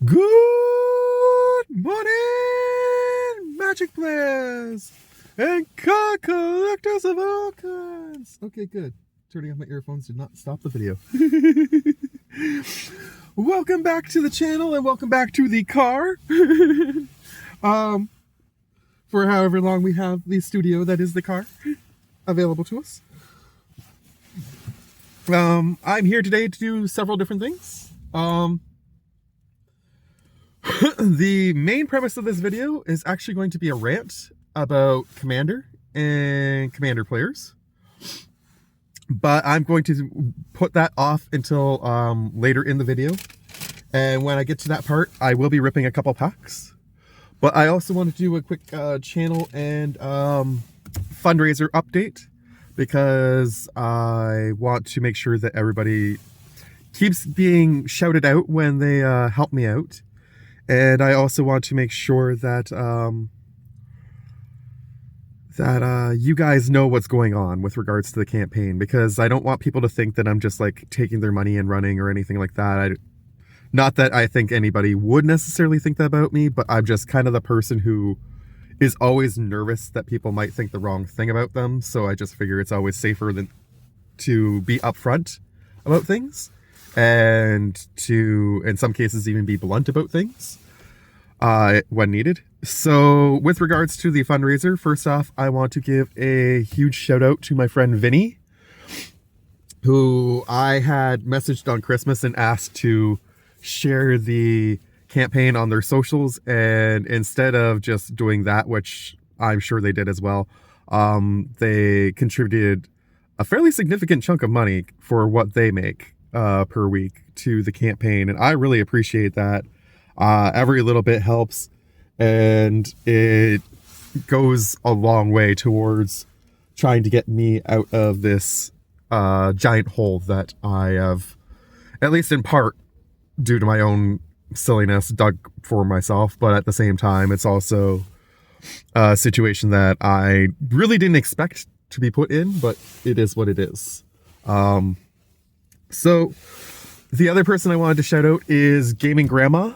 Good morning, magic players and card collectors of all kinds. Okay, good. Turning off my earphones did not stop the video. Welcome back to the channel and welcome back to the car. For however long we have the studio that is the car available to us. I'm here today to do several different things. The main premise of this video is actually going to be a rant about Commander and Commander players. But I'm going to put that off until later in the video. And when I get to that part, I will be ripping a couple packs. But I also want to do a quick channel and fundraiser update, because I want to make sure that everybody keeps being shouted out when they help me out. And I also want to make sure that you guys know what's going on with regards to the campaign, because I don't want people to think that I'm just like taking their money and running or anything like that. Not that I think anybody would necessarily think that about me, but I'm just kind of the person who is always nervous that people might think the wrong thing about them. So I just figure it's always safer than to be upfront about things, and to, in some cases, even be blunt about things when needed. So with regards to the fundraiser, first off, I want to give a huge shout out to my friend Vinny, who I had messaged on Christmas and asked to share the campaign on their socials. And instead of just doing that, which I'm sure they did as well, they contributed a fairly significant chunk of money for what they make per week to the campaign. And I really appreciate that. Every little bit helps, and it goes a long way towards trying to get me out of this giant hole that I have, at least in part, due to my own silliness, dug for myself. But at the same time, it's also a situation that I really didn't expect to be put in, but it is what it is. So the other person I wanted to shout out is Gaming Grandma.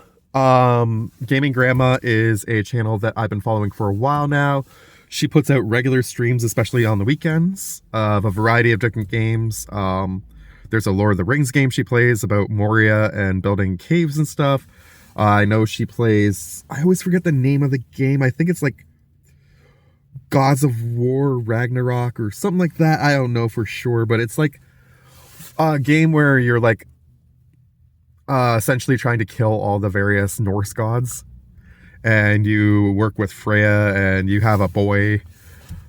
Gaming Grandma is a channel that I've been following for a while now. She puts out regular streams, especially on the weekends, of a variety of different games. There's a Lord of the Rings game she plays about Moria and building caves and stuff. I know she plays, I always forget the name of the game. I think it's like Gods of War Ragnarok or something like that. I don't know for sure, but it's like a game where you're like essentially trying to kill all the various Norse gods, and you work with Freya, and you have a boy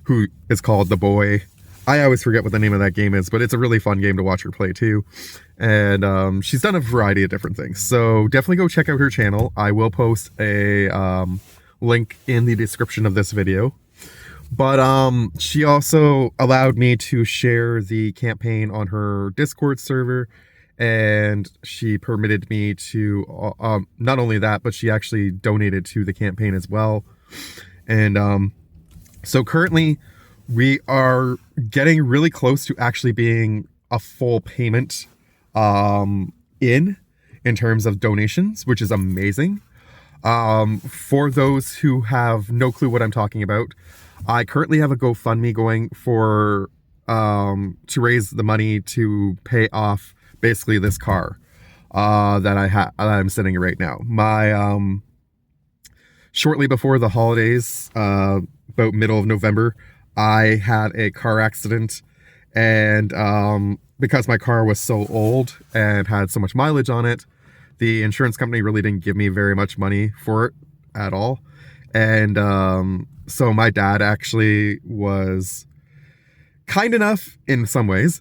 who is called the Boy. I always forget what the name of that game is, but it's a really fun game to watch her play too. And she's done a variety of different things, so definitely go check out her channel. I will post a link in the description of this video. But she also allowed me to share the campaign on her Discord server, and she permitted me to, not only that, but she actually donated to the campaign as well. And so currently we are getting really close to actually being a full payment in terms of donations, which is amazing. For those who have no clue what I'm talking about, I currently have a GoFundMe going for to raise the money to pay off basically this car that I'm sitting in right now. My shortly before the holidays, about middle of November, I had a car accident, and because my car was so old and had so much mileage on it, the insurance company really didn't give me very much money for it at all. And so my dad actually was kind enough in some ways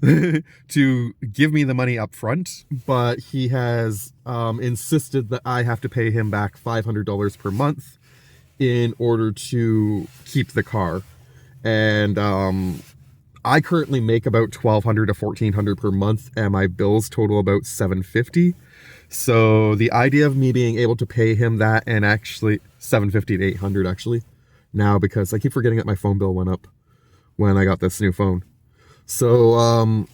to give me the money up front, but he has insisted that I have to pay him back $500 per month in order to keep the car. And I currently make about $1,200 to $1,400 per month, and my bills total about $750. So the idea of me being able to pay him that, and actually $750 to $800 actually now, because I keep forgetting that my phone bill went up when I got this new phone. So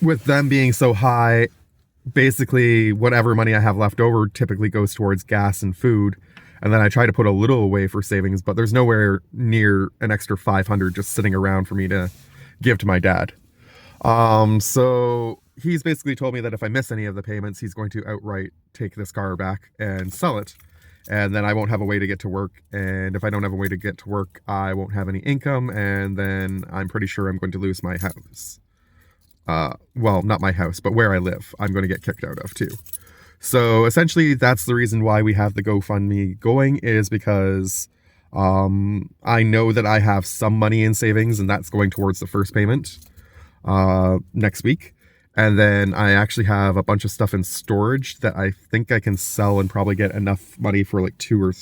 with them being so high, basically whatever money I have left over typically goes towards gas and food. And then I try to put a little away for savings, but there's nowhere near an extra 500 just sitting around for me to give to my dad. So he's basically told me that if I miss any of the payments, he's going to outright take this car back and sell it. And then I won't have a way to get to work. And if I don't have a way to get to work, I won't have any income. And then I'm pretty sure I'm going to lose my house. Well, not my house, but where I live, I'm going to get kicked out of too. So essentially, that's the reason why we have the GoFundMe going, is because I know that I have some money in savings, and that's going towards the first payment next week. And then I actually have a bunch of stuff in storage that I think I can sell and probably get enough money for like 2 or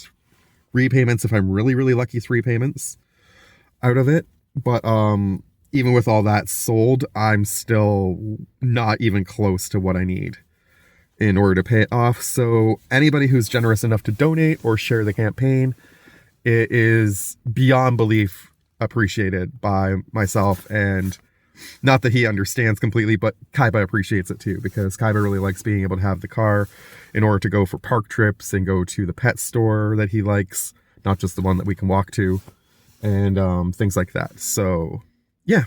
3 payments if I'm really, really lucky, 3 payments out of it. But even with all that sold, I'm still not even close to what I need in order to pay it off. So anybody who's generous enough to donate or share the campaign, it is beyond belief appreciated by myself. And not that he understands completely, but Kaiba appreciates it too, because Kaiba really likes being able to have the car in order to go for park trips and go to the pet store that he likes, not just the one that we can walk to, and things like that. So yeah,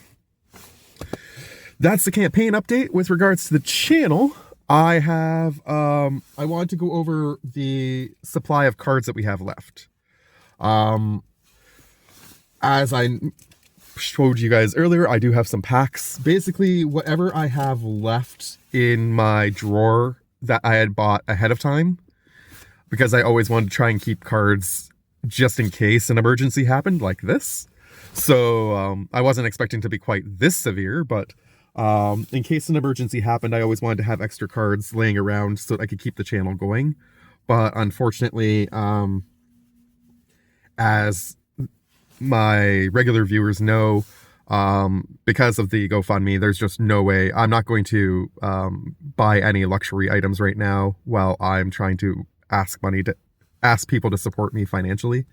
that's the campaign update. With regards to the channel, I have I wanted to go over the supply of cards that we have left. As I showed you guys earlier, I do have some packs. Basically, whatever I have left in my drawer that I had bought ahead of time, because I always wanted to try and keep cards just in case an emergency happened like this. So I wasn't expecting to be quite this severe, but in case an emergency happened, I always wanted to have extra cards laying around so that I could keep the channel going. But unfortunately, as my regular viewers know, because of the GoFundMe, there's just no way. I'm not going to buy any luxury items right now while I'm trying to ask people to support me financially.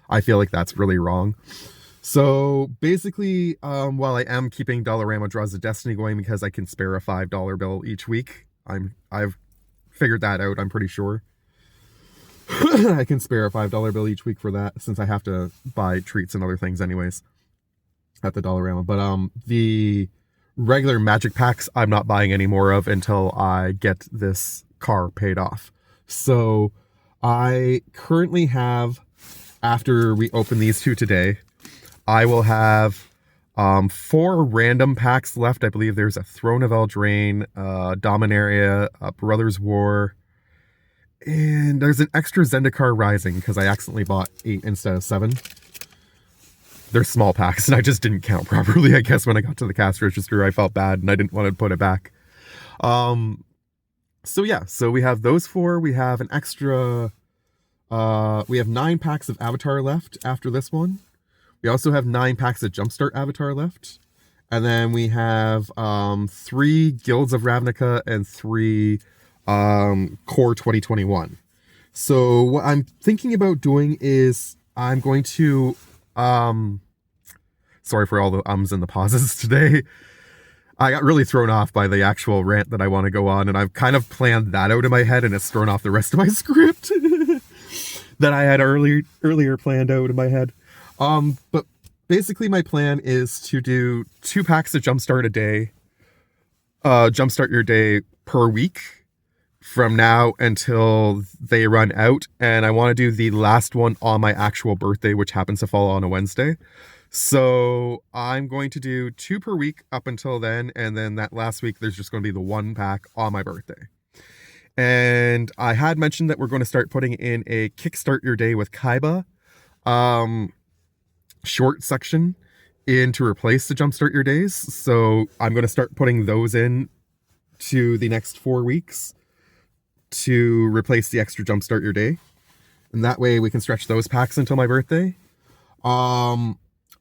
I feel like that's really wrong. So basically, while I am keeping Dollarama Draws of Destiny going because I can spare a $5 bill each week, I've figured that out, I'm pretty sure. I can spare a $5 bill each week for that, since I have to buy treats and other things anyways at the Dollarama. But the regular magic packs, I'm not buying any more of until I get this car paid off. So I currently have, after we open these 2 today, I will have 4 random packs left. I believe there's a Throne of Eldraine, Dominaria, a Brothers War, and there's an extra Zendikar Rising because I accidentally bought 8 instead of 7. They're small packs and I just didn't count properly. I guess when I got to the cast register, I felt bad and I didn't want to put it back. So yeah, so we have those 4. We have an extra, we have 9 packs of Avatar left after this one. We also have 9 packs of Jumpstart Avatar left. And then we have 3 Guilds of Ravnica and 3 Core 2021. So what I'm thinking about doing is I'm going to, sorry for all the ums and the pauses today. I got really thrown off by the actual rant that I want to go on, and I've kind of planned that out in my head, and it's thrown off the rest of my script that I had earlier planned out in my head. But basically my plan is to do 2 packs of Jumpstart a day, Jumpstart your day per week from now until they run out. And I want to do the last one on my actual birthday, which happens to fall on a Wednesday. So I'm going to do 2 per week up until then. And then that last week, there's just going to be the 1 pack on my birthday. And I had mentioned that we're going to start putting in a Kickstart Your Day with Kaiba short section in to replace the Jumpstart Your Days. So I'm going to start putting those in to the next 4 weeks to replace the extra Jumpstart Your Day. And that way we can stretch those packs until my birthday. On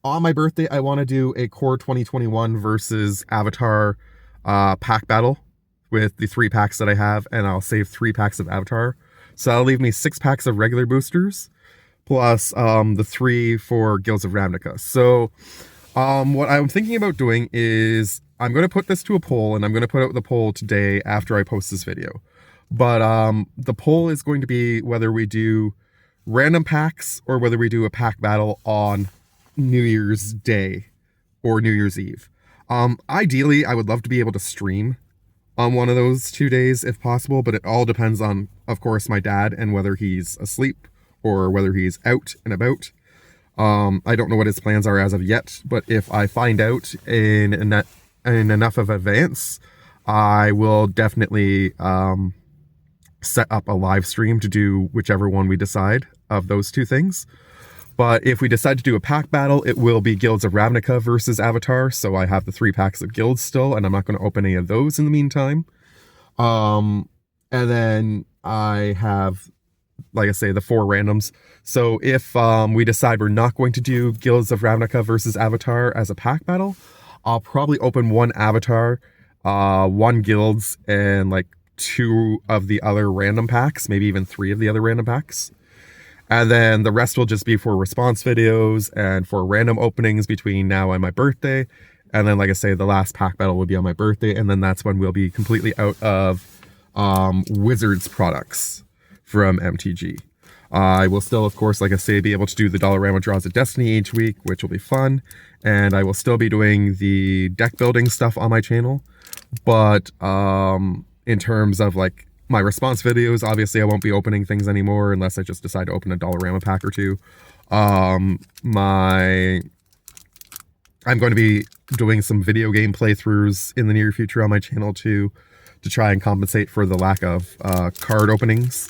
my birthday, I want to do a Core 2021 versus Avatar pack battle with the 3 packs that I have, and I'll save 3 packs of Avatar. So that'll leave me 6 packs of regular boosters, plus the 3 for Guilds of Ravnica. So what I'm thinking about doing is I'm going to put this to a poll, and I'm going to put out the poll today after I post this video. But the poll is going to be whether we do random packs or whether we do a pack battle on New Year's Day or New Year's Eve. Ideally, I would love to be able to stream on one of those 2 days if possible, but it all depends on, of course, my dad and whether he's asleep or whether he's out and about. I don't know what his plans are as of yet, but if I find out in enough of advance, I will definitely set up a live stream to do whichever one we decide of those two things. But if we decide to do a pack battle, it will be Guilds of Ravnica versus Avatar. So I have the 3 packs of guilds still, and I'm not going to open any of those in the meantime. And then I have, like I say, the 4 randoms. So if we decide we're not going to do Guilds of Ravnica versus Avatar as a pack battle, I'll probably open 1 Avatar, 1 Guilds, and like 2 of the other random packs, maybe even 3 of the other random packs. And then the rest will just be for response videos and for random openings between now and my birthday. And then, like I say, the last pack battle will be on my birthday. And then that's when we'll be completely out of Wizards products from MTG. I will still, of course, like I say, be able to do the Dollarama Draws of Destiny each week, which will be fun. And I will still be doing the deck building stuff on my channel. But in terms of like my response videos, obviously I won't be opening things anymore unless I just decide to open a Dollarama pack or 2. I'm going to be doing some video game playthroughs in the near future on my channel too, to try and compensate for the lack of card openings.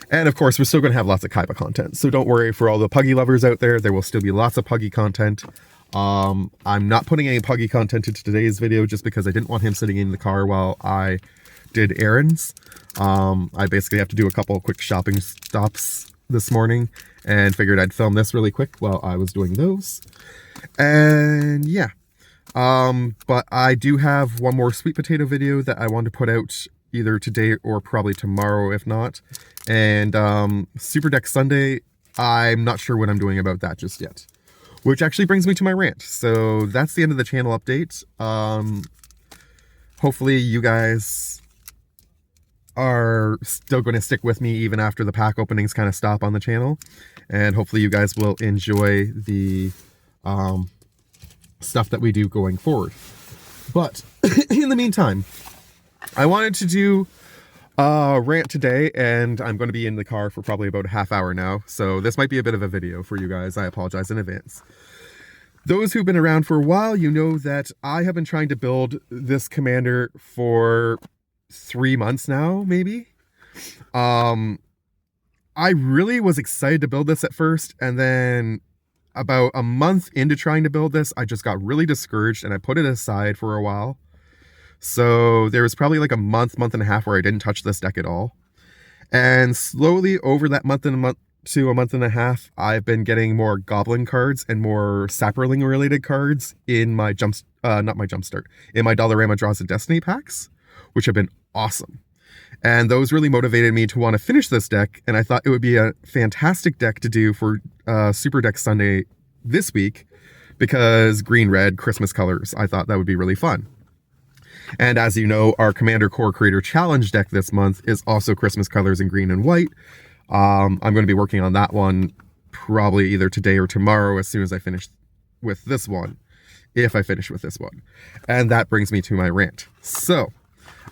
And of course, we're still going to have lots of Kaiba content. So don't worry, for all the Puggy lovers out there, there will still be lots of Puggy content. I'm not putting any Puggy content into today's video just because I didn't want him sitting in the car while I did errands. I basically have to do a couple of quick shopping stops this morning and figured I'd film this really quick while I was doing those. And yeah, but I do have one more sweet potato video that I want to put out either today or probably tomorrow if not. And Super Deck Sunday, I'm not sure what I'm doing about that just yet. Which actually brings me to my rant. So that's the end of the channel update. Hopefully you guys are still going to stick with me even after the pack openings kind of stop on the channel, and hopefully you guys will enjoy the stuff that we do going forward. But in the meantime, I wanted to do a rant today, and I'm going to be in the car for probably about a half hour now, so this might be a bit of a video for you guys. I apologize in advance. Those who've been around for a while, you know that I have been trying to build this commander for 3 months now, maybe. I really was excited to build this at first, and then about a month into trying to build this, I just got really discouraged and I put it aside for a while. So there was probably like a month and a half where I didn't touch this deck at all. And slowly over that month to a month and a half, I've been getting more Goblin cards and more Sapperling related cards in my in my Dollarama Draws of Destiny packs, which have been awesome. And those really motivated me to want to finish this deck, and I thought it would be a fantastic deck to do for Super Deck Sunday this week, because green-red, Christmas colors, I thought that would be really fun. And as you know, our Commander Core Creator Challenge deck this month is also Christmas colors in green and white. I'm going to be working on that one probably either today or tomorrow as soon as I finish with this one, if I finish with this one. And that brings me to my rant. So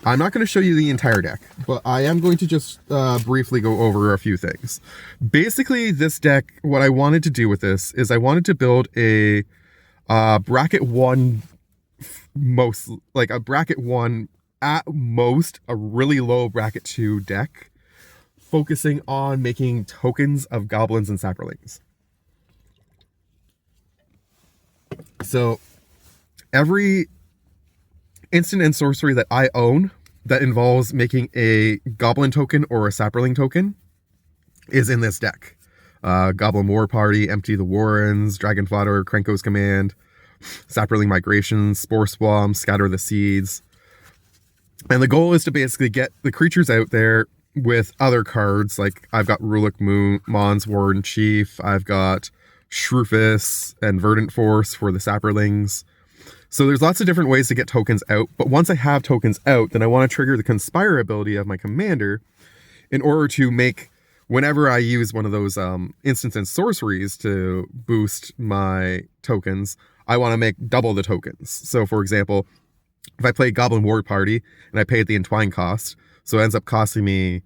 I'm not going to show you the entire deck, but I am going to just briefly go over a few things. Basically, this deck, what I wanted to do with this is I wanted to build a bracket 1, bracket 1 at most, a really low bracket 2 deck, focusing on making tokens of goblins and sapperlings. So every instant and sorcery that I own that involves making a goblin token or a sapperling token is in this deck. Goblin War Party, Empty the Warrens, Dragon Fodder, Krenko's Command, Sapperling Migration, Spore Swamp, Scatter the Seeds. And the goal is to basically get the creatures out there with other cards, like I've got Rulik Mon's Warden Chief, I've got Shrufus and Verdant Force for the Sapperlings. So there's lots of different ways to get tokens out, but once I have tokens out, then I want to trigger the Conspire ability of my commander in order to make, whenever I use one of those instants and sorceries to boost my tokens, I want to make double the tokens. So for example, if I play Goblin Ward Party and I pay it the Entwine cost, so it ends up costing me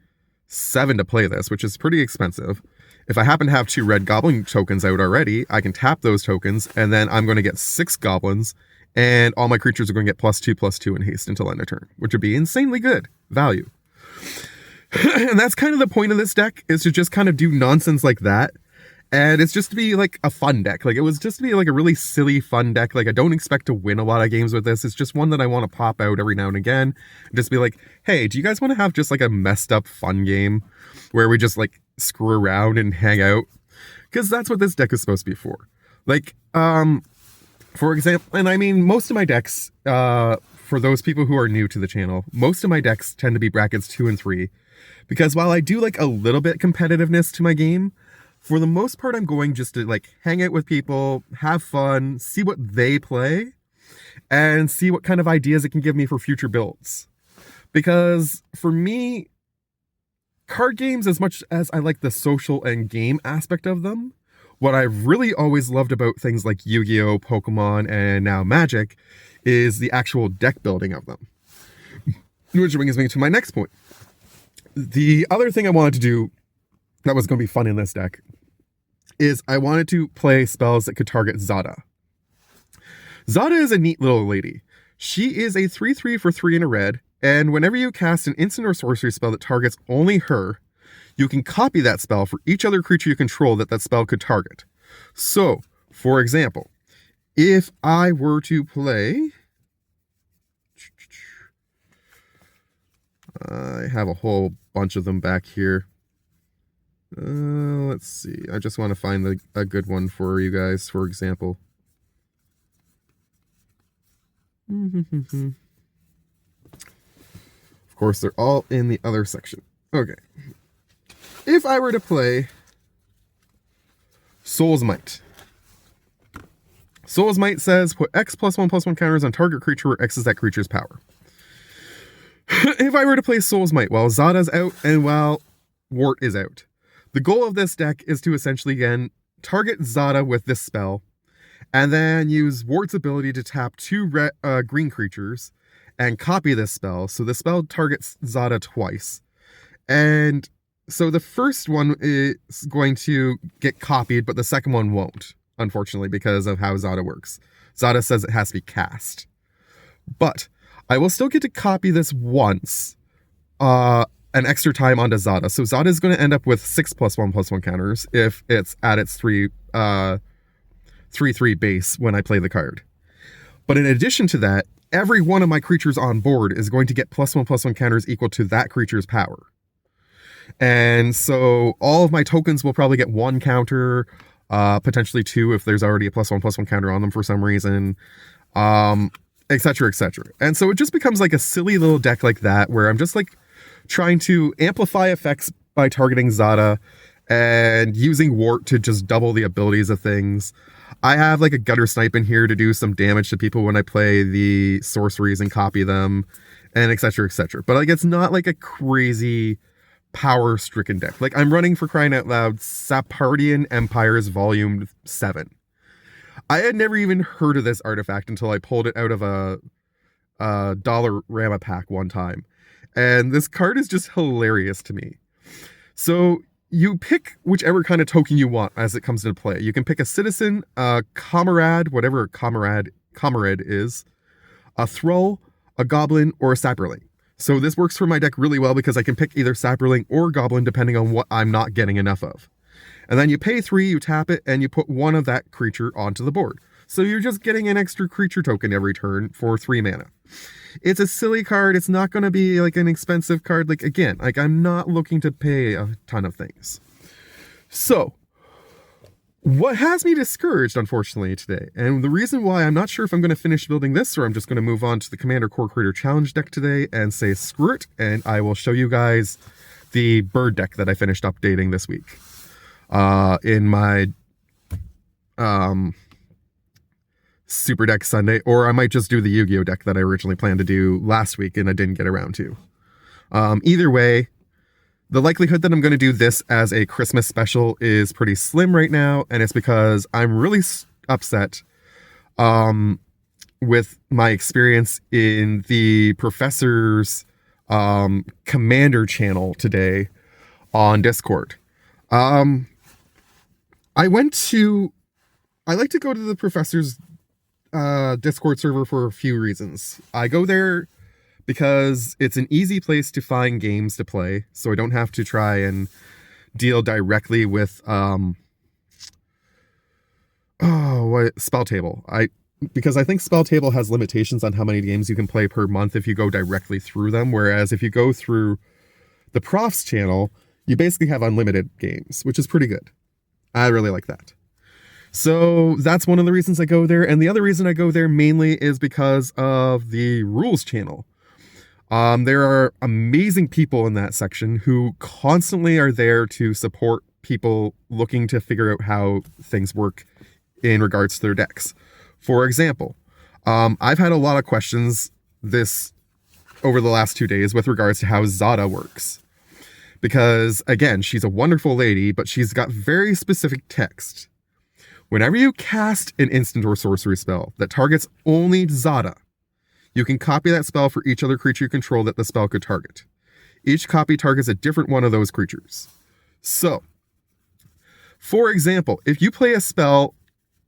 7 to play this, which is pretty expensive. If I happen to have 2 red Goblin tokens out already, I can tap those tokens, and then I'm going to get 6 Goblins, and all my creatures are going to get +2/+2 in haste until end of turn, which would be insanely good value. And that's kind of the point of this deck, is to just kind of do nonsense like that. And it's just to be like a fun deck. Like, it was just to be like a really silly fun deck. Like, I don't expect to win a lot of games with this. It's just one that I want to pop out every now and again. And just be like, hey, do you guys want to have just like a messed up fun game where we just like screw around and hang out? Because that's what this deck is supposed to be for. Like, for example, and I mean, most of my decks, for those people who are new to the channel, most of my decks tend to be brackets 2 and 3. Because while I do like a little bit competitiveness to my game, for the most part, I'm going just to like hang out with people, have fun, see what they play, and see what kind of ideas it can give me for future builds. Because for me, card games, as much as I like the social and game aspect of them, what I've really always loved about things like Yu-Gi-Oh!, Pokemon, and now Magic is the actual deck building of them. Which brings me to my next point. The other thing I wanted to do that was going to be fun in this deck is I wanted to play spells that could target Zada. Zada is a neat little lady. She is a 3/3 for 3 in a red, and whenever you cast an instant or sorcery spell that targets only her, you can copy that spell for each other creature you control that spell could target. So, for example, if I were to play... I have a whole bunch of them back here. Let's see. I just want to find a good one for you guys, for example. Of course, they're all in the other section. Okay. If I were to play Soul's Might. Soul's Might says, put X +1/+1 counters on target creature where X is that creature's power. If I were to play Soul's Might while Zada's out and while Wart is out, the goal of this deck is to essentially, again, target Zada with this spell, and then use Wart's ability to tap 2 green creatures and copy this spell. So the spell targets Zada twice. And so the first one is going to get copied, but the second one won't, unfortunately, because of how Zada works. Zada says it has to be cast. But I will still get to copy this once, an extra time onto Zada. So Zada is going to end up with 6 +1/+1 counters if it's at its 3/3 base when I play the card. But in addition to that, every one of my creatures on board is going to get +1/+1 counters equal to that creature's power. And so all of my tokens will probably get 1 counter, potentially 2 if there's already a +1/+1 counter on them for some reason, etc., etc. And so it just becomes like a silly little deck like that, where I'm just like trying to amplify effects by targeting Zada and using Wart to just double the abilities of things. I have like a Gutter Snipe in here to do some damage to people when I play the sorceries and copy them, and etc., etc. But like, it's not like a crazy power-stricken deck. Like, I'm running, for crying out loud, Sapardian Empires Volume 7. I had never even heard of this artifact until I pulled it out of a Dollarama pack one time. And this card is just hilarious to me. So you pick whichever kind of token you want as it comes into play. You can pick a citizen, a comrade, whatever a comrade is, a thrall, a goblin, or a sapperling. So this works for my deck really well because I can pick either sapperling or goblin depending on what I'm not getting enough of. And then you pay 3, you tap it, and you put 1 of that creature onto the board. So you're just getting an extra creature token every turn for 3 mana. It's a silly card. It's not going to be like an expensive card. Like, again, like, I'm not looking to pay a ton of things. So what has me discouraged, unfortunately, today, and the reason why I'm not sure if I'm going to finish building this or I'm just going to move on to the Commander Core Creator Challenge deck today and say screw it, and I will show you guys the bird deck that I finished updating this week in my Super Deck Sunday, or I might just do the Yu-Gi-Oh deck that I originally planned to do last week and I didn't get around to. Either way, the likelihood that I'm going to do this as a Christmas special is pretty slim right now, and it's because I'm really upset with my experience in the professor's commander channel today on Discord. I like to go to the professor's Discord server for a few reasons. I go there because it's an easy place to find games to play, so I don't have to try and deal directly with Spell Table. Because I think Spell Table has limitations on how many games you can play per month if you go directly through them, whereas if you go through the Prof's channel, you basically have unlimited games, which is pretty good. I really like that. So that's one of the reasons I go there, and the other reason I go there mainly is because of the rules channel. There are amazing people in that section who constantly are there to support people looking to figure out how things work in regards to their decks. For example, I've had a lot of questions over the last 2 days with regards to how Zada works. Because, again, she's a wonderful lady, but she's got very specific text. Whenever you cast an instant or sorcery spell that targets only Zada, you can copy that spell for each other creature you control that the spell could target. Each copy targets a different one of those creatures. So, for example, if you play a spell,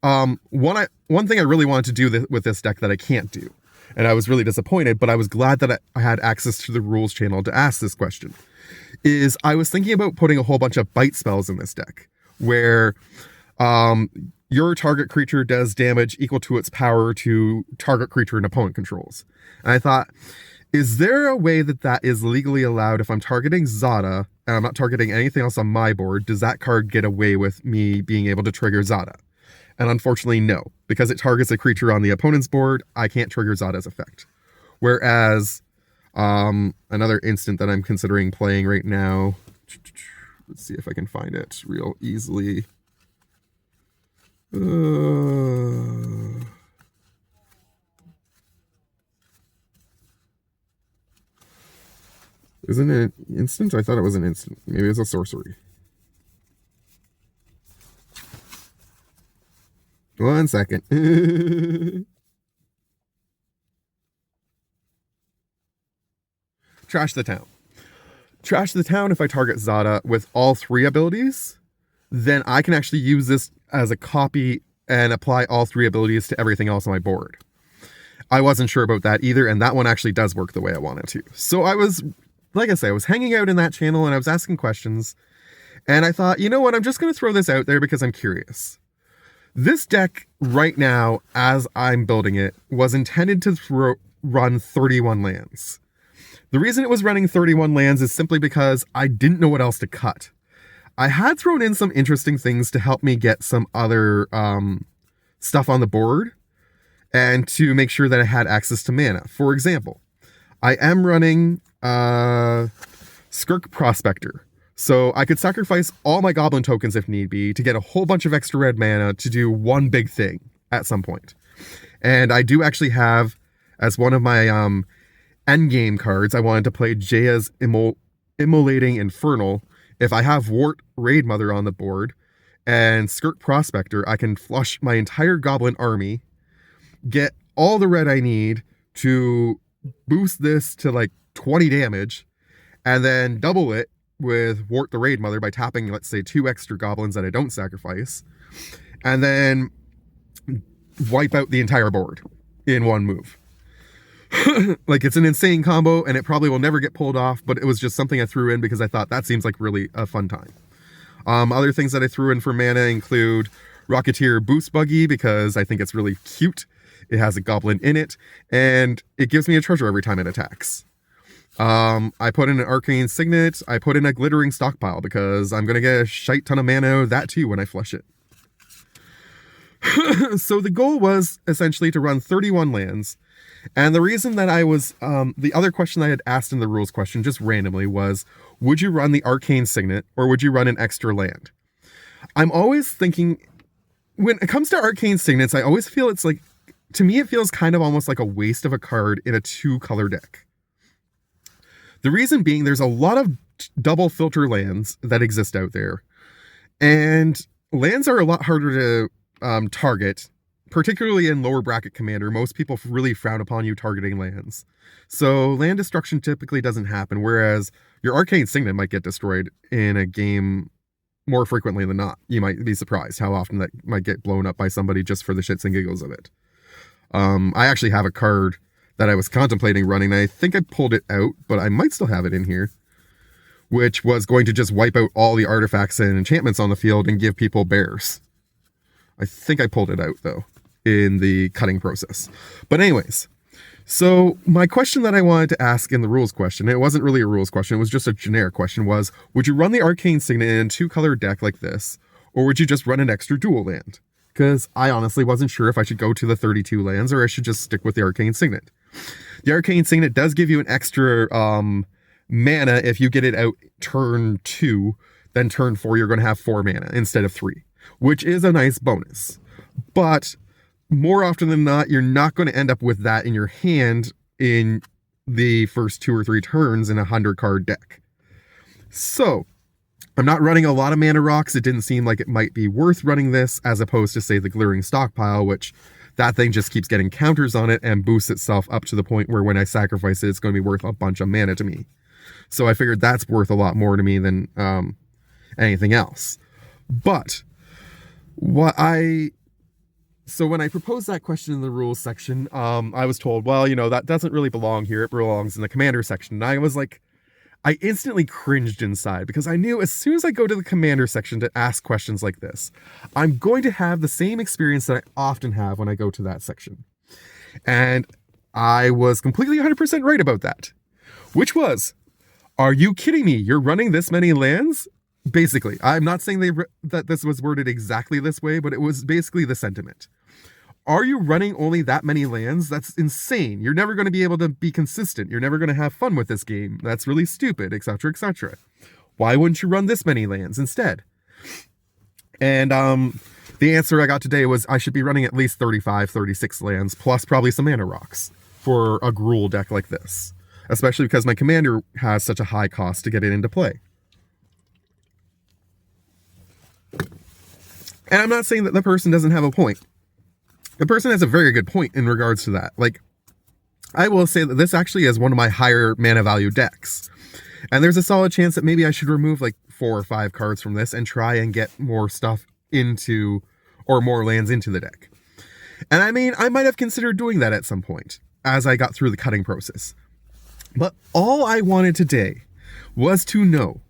one thing I really wanted to do with this deck that I can't do, and I was really disappointed, but I was glad that I had access to the rules channel to ask this question, is I was thinking about putting a whole bunch of bite spells in this deck, where your target creature does damage equal to its power to target creature an opponent controls. And I thought, is there a way that is legally allowed if I'm targeting Zada and I'm not targeting anything else on my board? Does that card get away with me being able to trigger Zada? And unfortunately, no. Because it targets a creature on the opponent's board, I can't trigger Zada's effect. Whereas, another instant that I'm considering playing right now, let's see if I can find it real easily. Isn't it instant? I thought it was an instant. Maybe it's a sorcery. 1 second. Trash the Town. Trash the Town, if I target Zada with all 3 abilities, then I can actually use this as a copy and apply all 3 abilities to everything else on my board. I wasn't sure about that either, and that one actually does work the way I want it to. So I was hanging out in that channel and I was asking questions, and I thought, you know what, I'm just going to throw this out there because I'm curious. This deck right now, as I'm building it, was intended to run 31 lands. The reason it was running 31 lands is simply because I didn't know what else to cut. I had thrown in some interesting things to help me get some other stuff on the board and to make sure that I had access to mana. For example, I am running Skirk Prospector. So I could sacrifice all my goblin tokens if need be to get a whole bunch of extra red mana to do one big thing at some point. And I do actually have, as one of my endgame cards, I wanted to play Jaya's Immolating Infernal. If I have Wart Raid Mother on the board and Skirk Prospector, I can flush my entire goblin army, get all the red I need to boost this to like 20 damage, and then double it with Wart the Raid Mother by tapping, let's say, 2 extra goblins that I don't sacrifice, and then wipe out the entire board in one move. Like, it's an insane combo, and it probably will never get pulled off, but it was just something I threw in because I thought that seems like really a fun time. Other things that I threw in for mana include Rocketeer Boost Buggy, because I think it's really cute. It has a goblin in it, and it gives me a treasure every time it attacks. I put in an Arcane Signet. I put in a Glittering Stockpile because I'm going to get a shite ton of mana out of that too when I flush it. So the goal was essentially to run 31 lands. And the reason that I was, the other question I had asked in the rules question just randomly was, would you run the Arcane Signet or would you run an extra land? I'm always thinking, when it comes to Arcane Signets, I always feel it's like to me, it feels kind of almost like a waste of a card in a 2-color deck. The reason being, there's a lot of double filter lands that exist out there, and lands are a lot harder to target, particularly in lower bracket Commander. Most people really frown upon you targeting lands. So land destruction typically doesn't happen, whereas your Arcane Signet might get destroyed in a game more frequently than not. You might be surprised how often that might get blown up by somebody just for the shits and giggles of it. I actually have a card that I was contemplating running, and I think I pulled it out, but I might still have it in here, which was going to just wipe out all the artifacts and enchantments on the field and give people bears. I think I pulled it out, though, in the cutting process. But anyways, so my question that I wanted to ask in the rules question, it wasn't really a rules question, it was just a generic question, was, would you run the Arcane Signet in a 2-color deck like this, or would you just run an extra dual land? Because I honestly wasn't sure if I should go to the 32 lands or I should just stick with the Arcane Signet. The Arcane Signet does give you an extra mana if you get it out turn 2, then turn 4 you're going to have 4 mana instead of 3, which is a nice bonus. But more often than not, you're not going to end up with that in your hand in the first 2 or 3 turns in a 100-card deck. So I'm not running a lot of mana rocks. It didn't seem like it might be worth running this, as opposed to, say, the Glittering Stockpile, which that thing just keeps getting counters on it and boosts itself up to the point where when I sacrifice it, it's going to be worth a bunch of mana to me. So I figured that's worth a lot more to me than anything else. But so when I proposed that question in the rules section, I was told, well, that doesn't really belong here. It belongs in the commander section. And I was like, I instantly cringed inside, because I knew as soon as I go to the commander section to ask questions like this, I'm going to have the same experience that I often have when I go to that section. And I was completely 100% right about that, which was, are you kidding me? You're running this many lands? Basically, I'm not saying that this was worded exactly this way, but it was basically the sentiment. Are you running only that many lands? That's insane. You're never going to be able to be consistent. You're never going to have fun with this game. That's really stupid, etc., etc. Why wouldn't you run this many lands instead? And the answer I got today was I should be running at least 35, 36 lands, plus probably some mana rocks for a Gruul deck like this. Especially because my commander has such a high cost to get it into play. And I'm not saying that the person doesn't have a point. The person has a very good point in regards to that. Like, I will say that this actually is one of my higher mana value decks. And there's a solid chance that maybe I should remove like 4 or 5 cards from this and try and get more stuff into, or more lands into the deck. And I mean, I might have considered doing that at some point as I got through the cutting process. But all I wanted today was to know,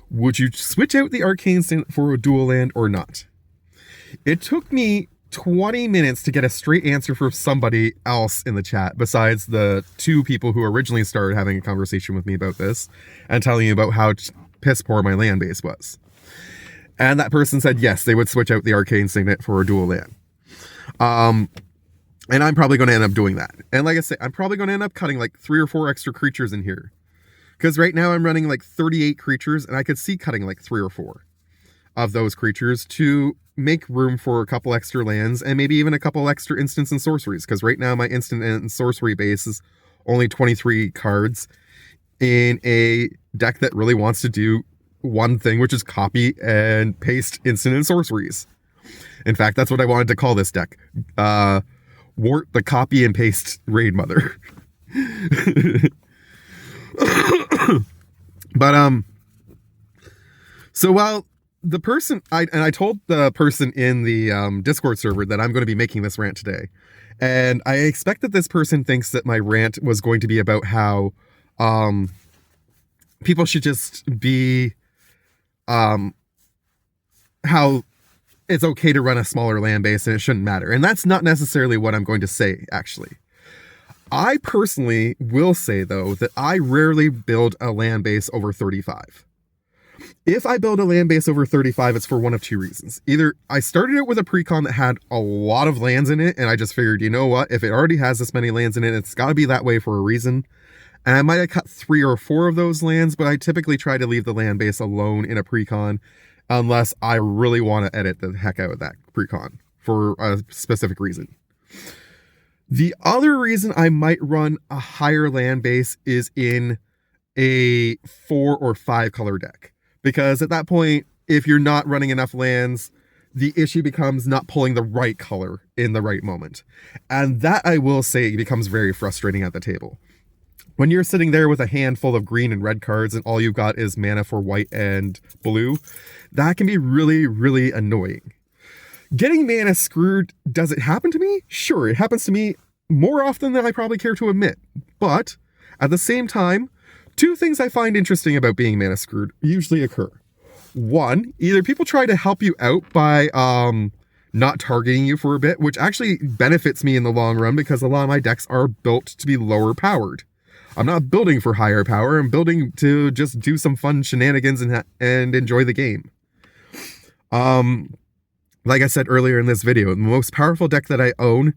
would you switch out the Arcane Signet for a dual land or not? It took me 20 minutes to get a straight answer from somebody else in the chat, besides the 2 people who originally started having a conversation with me about this and telling me about how piss poor my land base was. And that person said yes, they would switch out the Arcane Signet for a dual land. And I'm probably going to end up doing that. And like I say, I'm probably going to end up cutting like 3 or 4 extra creatures in here. Because right now I'm running like 38 creatures, and I could see cutting like 3 or 4 of those creatures to make room for a couple extra lands and maybe even a couple extra instants and sorceries. Because right now my instant and sorcery base is only 23 cards in a deck that really wants to do one thing, which is copy and paste instant and sorceries. In fact, that's what I wanted to call this deck. Wart the copy and paste raid mother. But so while the person I told the person in the Discord server that I'm going to be making this rant today, and I expect that this person thinks that my rant was going to be about how people should just be how it's okay to run a smaller land base and it shouldn't matter. And that's not necessarily what I'm going to say, actually. I personally will say, though, that I rarely build a land base over 35. If I build a land base over 35, it's for one of 2 reasons. Either I started out with a precon that had a lot of lands in it, and I just figured, you know what, if it already has this many lands in it, it's got to be that way for a reason. And I might have cut 3 or 4 of those lands, but I typically try to leave the land base alone in a precon unless I really want to edit the heck out of that precon for a specific reason. The other reason I might run a higher land base is in a 4 or 5 color deck. Because at that point, if you're not running enough lands, the issue becomes not pulling the right color in the right moment. And that, I will say, becomes very frustrating at the table. When you're sitting there with a hand full of green and red cards and all you've got is mana for white and blue, that can be really, really annoying. Getting mana screwed, does it happen to me? Sure, it happens to me more often than I probably care to admit. But at the same time, two things I find interesting about being mana screwed usually occur. One, either people try to help you out by not targeting you for a bit, which actually benefits me in the long run because a lot of my decks are built to be lower powered. I'm not building for higher power, I'm building to just do some fun shenanigans and enjoy the game. Like I said earlier in this video, the most powerful deck that I own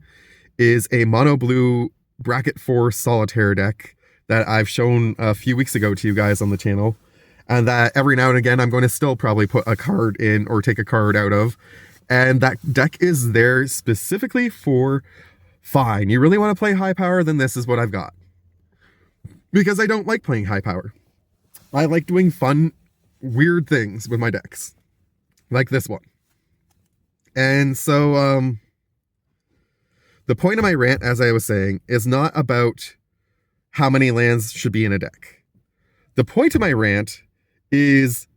is a mono blue bracket 4 solitaire deck that I've shown a few weeks ago to you guys on the channel. And that every now and again, I'm going to still probably put a card in or take a card out of. And that deck is there specifically for, fine, you really want to play high power, then this is what I've got. Because I don't like playing high power. I like doing fun, weird things with my decks. Like this one. And so, the point of my rant, as I was saying, is not about how many lands should be in a deck. The point of my rant is,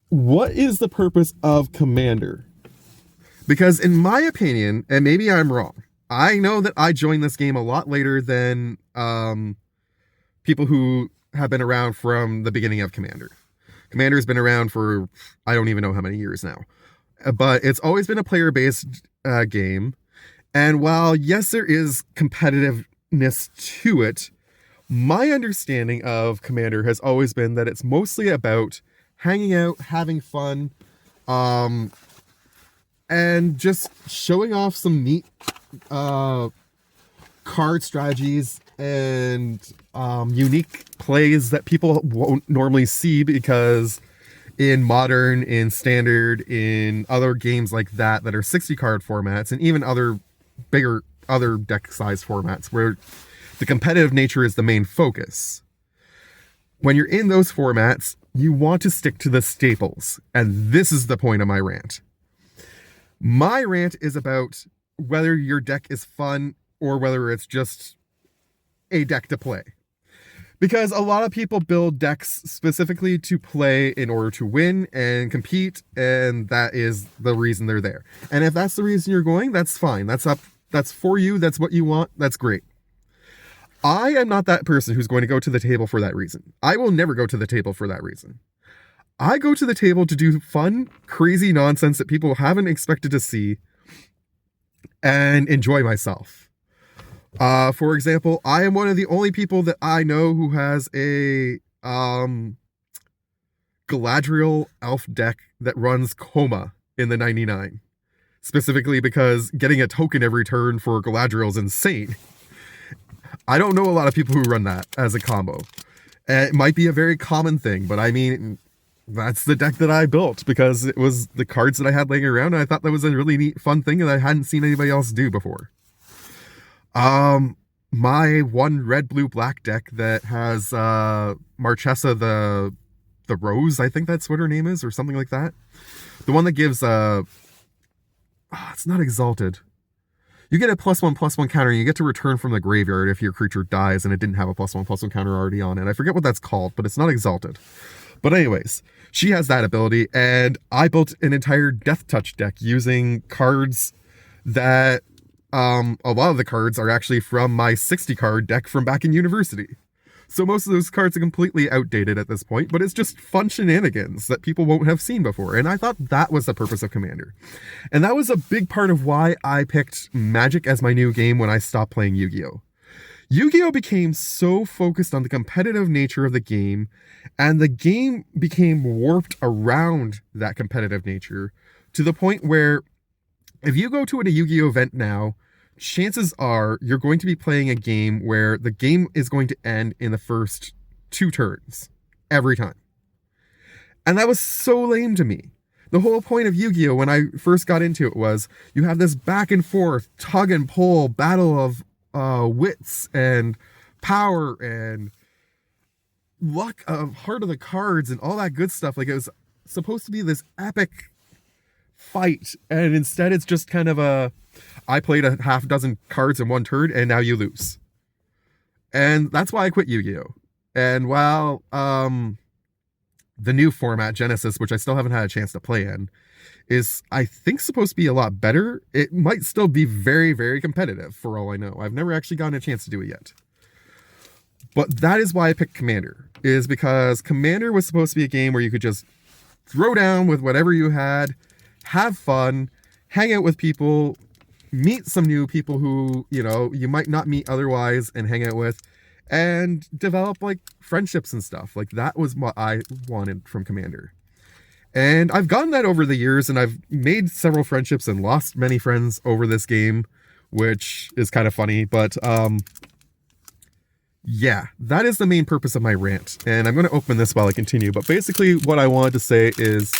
what is the purpose of Commander? Because in my opinion, and maybe I'm wrong, I know that I joined this game a lot later than people who have been around from the beginning of Commander. Commander's been around for, I don't even know how many years now. But it's always been a player-based game. And while, yes, there is competitiveness to it, my understanding of Commander has always been that it's mostly about hanging out, having fun, and just showing off some neat card strategies and unique plays that people won't normally see, because in Modern, in Standard, in other games like that are 60 card formats, and even other bigger other deck size formats where the competitive nature is the main focus. When you're in those formats, you want to stick to the staples. And this is the point of my rant. My rant is about whether your deck is fun or whether it's just a deck to play. Because a lot of people build decks specifically to play in order to win and compete, and that is the reason they're there. And if that's the reason you're going, that's fine. That's for you, that's what you want, that's great. I am not that person who's going to go to the table for that reason. I will never go to the table for that reason. I go to the table to do fun, crazy nonsense that people haven't expected to see and enjoy myself. For example, I am one of the only people that I know who has a Galadriel elf deck that runs Coma in the 99. Specifically because getting a token every turn for Galadriel is insane. I don't know a lot of people who run that as a combo. It might be a very common thing, but I mean, that's the deck that I built because it was the cards that I had laying around, and I thought that was a really neat, fun thing that I hadn't seen anybody else do before. My one red, blue, black deck that has Marchesa the Rose, I think that's what her name is, or something like that. The one that gives it's not Exalted. You get a +1/+1 counter, and you get to return from the graveyard if your creature dies and it didn't have a +1/+1 counter already on it. I forget what that's called, but it's not Exalted. But anyways, she has that ability, and I built an entire Death Touch deck using cards that a lot of the cards are actually from my 60 card deck from back in university. So most of those cards are completely outdated at this point, but it's just fun shenanigans that people won't have seen before. And I thought that was the purpose of Commander. And that was a big part of why I picked Magic as my new game when I stopped playing Yu-Gi-Oh! Yu-Gi-Oh! Became so focused on the competitive nature of the game, and the game became warped around that competitive nature to the point where if you go to a Yu-Gi-Oh! Event now, chances are you're going to be playing a game where the game is going to end in the first 2 turns every time. And that was so lame to me, The whole point of Yu-Gi-Oh! When I first got into it was you have this back and forth, tug and pull battle of wits and power and luck of heart of the cards and all that good stuff. Like, it was supposed to be this epic fight, and instead it's just kind of I played a half dozen cards in one turn and now you lose. And that's why I quit Yu-Gi-Oh! And while the new format, Genesis, which I still haven't had a chance to play in, is, I think, supposed to be a lot better, it might still be very, very competitive for all I know. I've never actually gotten a chance to do it yet. But that is why I picked Commander, is because Commander was supposed to be a game where you could just throw down with whatever you had, have fun, hang out with people, meet some new people who, you might not meet otherwise and hang out with, and develop like friendships and stuff. Like, that was what I wanted from Commander. And I've gotten that over the years, and I've made several friendships and lost many friends over this game, which is kind of funny. But yeah, that is the main purpose of my rant. And I'm going to open this while I continue. But basically what I wanted to say is,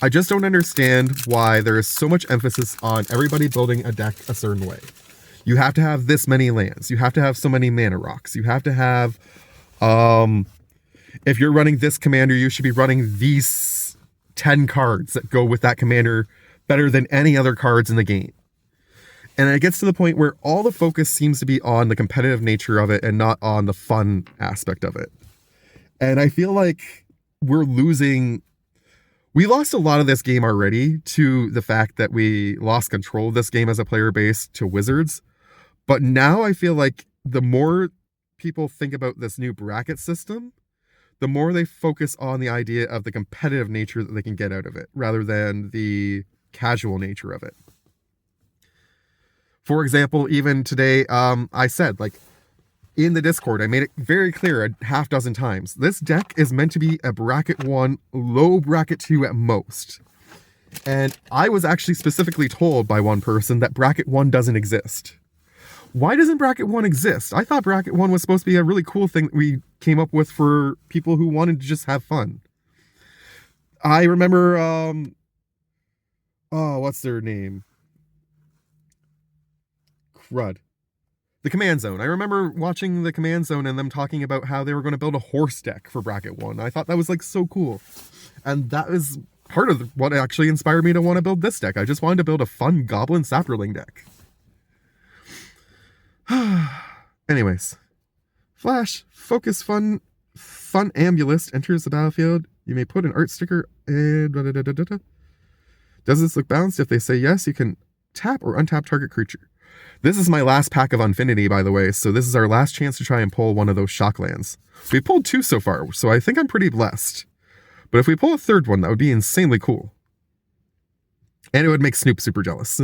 I just don't understand why there is so much emphasis on everybody building a deck a certain way. You have to have this many lands. You have to have so many mana rocks. You have to have, if you're running this commander, you should be running these 10 cards that go with that commander better than any other cards in the game. And it gets to the point where all the focus seems to be on the competitive nature of it and not on the fun aspect of it. And I feel like we lost a lot of this game already to the fact that we lost control of this game as a player base to Wizards. But now I feel like the more people think about this new bracket system, the more they focus on the idea of the competitive nature that they can get out of it, rather than the casual nature of it. For example, even today, I said, like, in the Discord, I made it very clear a half dozen times, this deck is meant to be a bracket 1, low bracket 2 at most. And I was actually specifically told by one person that bracket 1 doesn't exist. Why doesn't bracket 1 exist? I thought bracket 1 was supposed to be a really cool thing that we came up with for people who wanted to just have fun. I remember, what's their name? Crud. The Command Zone. I remember watching the Command Zone and them talking about how they were going to build a horse deck for bracket 1. I thought that was like so cool. And that is part of what actually inspired me to want to build this deck. I just wanted to build a fun Goblin Saproling deck. Anyways. Flash. Focus Fun Ambulist enters the battlefield. You may put an art sticker and... Does this look balanced? If they say yes, you can tap or untap target creature. This is my last pack of Infinity, by the way, so this is our last chance to try and pull one of those shock lands. We pulled 2 so far, so I think I'm pretty blessed. But if we pull a 3rd one, that would be insanely cool. And it would make Snoop super jealous.